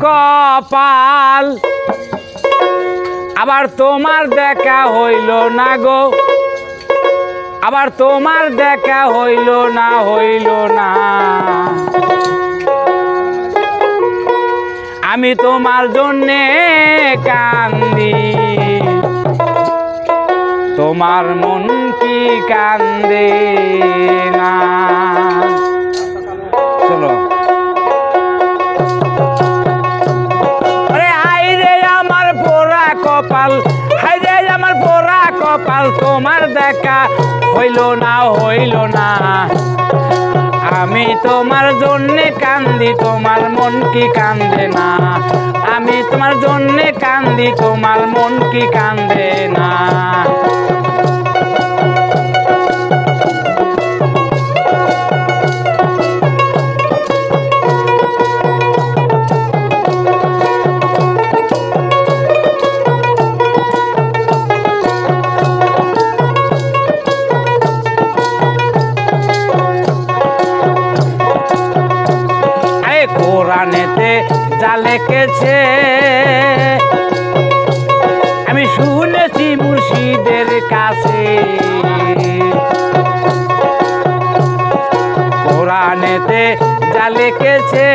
কপাল আবার তোমার দেখা হইল না গো, আবার তোমার দেখা হইল না, হইল না। আমি তোমার জন্যে কান্দি, তোমার মন কি কান্দে না? চলো। আরে হাই রে আমার পোড়া কপাল, হাই রে আমার পোড়া কপাল, তোমার দেখা হইল না, হইল না। আমি তোমার জন্যে কান্দি, তোমার মন কি কান্দে না? আমি তোমার জন্যে কান্দি, তোমার মন কি কান্দে না? কোরআনেতে যা লেখেছে আমি শুনেছি মুর্শিদের কাছে, কোরআনেতে যা লেখেছে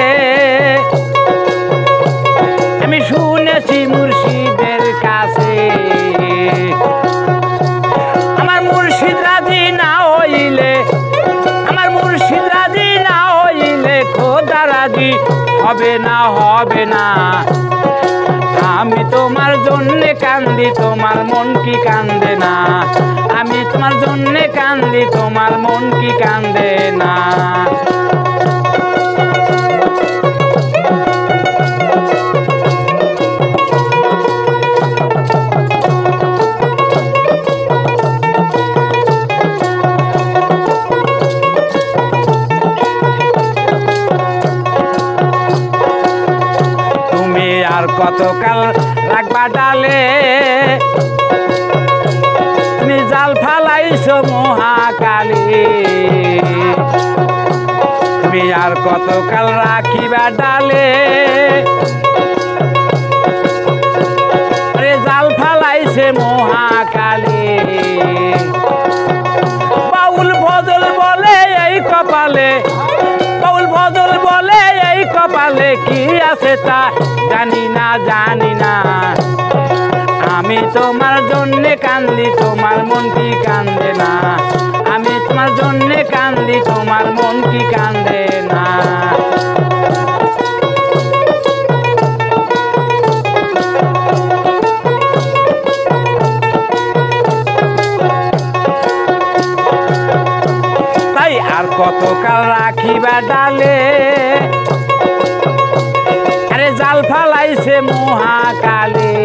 আমি শুনেছি মুর্শিদের কাছে। আমার মুর্শিদ রাজি না হইলে, আমার মুর্শিদ রাজি না হইলে খোদা রাজি হবে না, হবে না। আমি তোমার জন্যে কান্দি, তোমার মন কি কান্দে না? আমি তোমার জন্যে কান্দি, তোমার মন কি কান্দে না? আর কতকাল রাখবা ডালে, তুমি জাল ফালাইছো মহাকালী। তুমি আর কতকাল রাখিবা ডালে, জাল ফালাইছে মহাকালী। বাউল ভজল বলে এই কপালে, বাউল ভজল বলে এই কপালে কি আছে তা জানি না, জানি না। আমি তোমার জন্যে কান্দি, তোমার মন কি কান্দে না? আমি তোমার জন্যে কান্দি, তোমার মন কি কান্দে না? তাই আর কতকাল রাখিবা ডালে, আরে জাল ফালাইছে মহাকালী।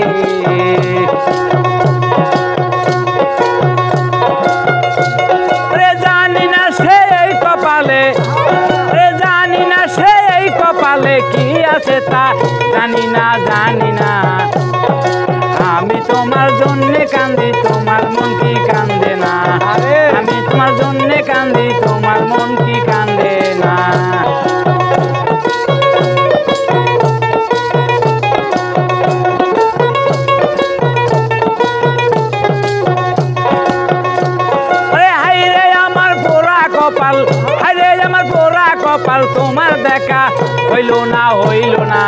রে জানি না সে এই কপালে, রে জানি না সে এই কপালে কি আছে তা জানি না, জানি না। আমি তোমার জন্যে কান্দি, তোমার মন কি কান্দে না? আমি তোমার জন্যে কান্দি, তোমার মন কি কান্দে না? কপাল, আরে আমার পোড়া কপাল, তোমার দেখা হইল না, হইল না।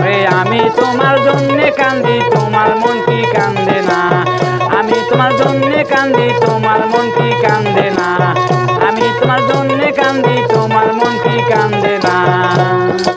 রে আমি তোমার জন্যে কান্দি, তোমার মন কি কান্দে না? আমি তোমার জন্যে কান্দি, তোমার মন কি কান্দে না?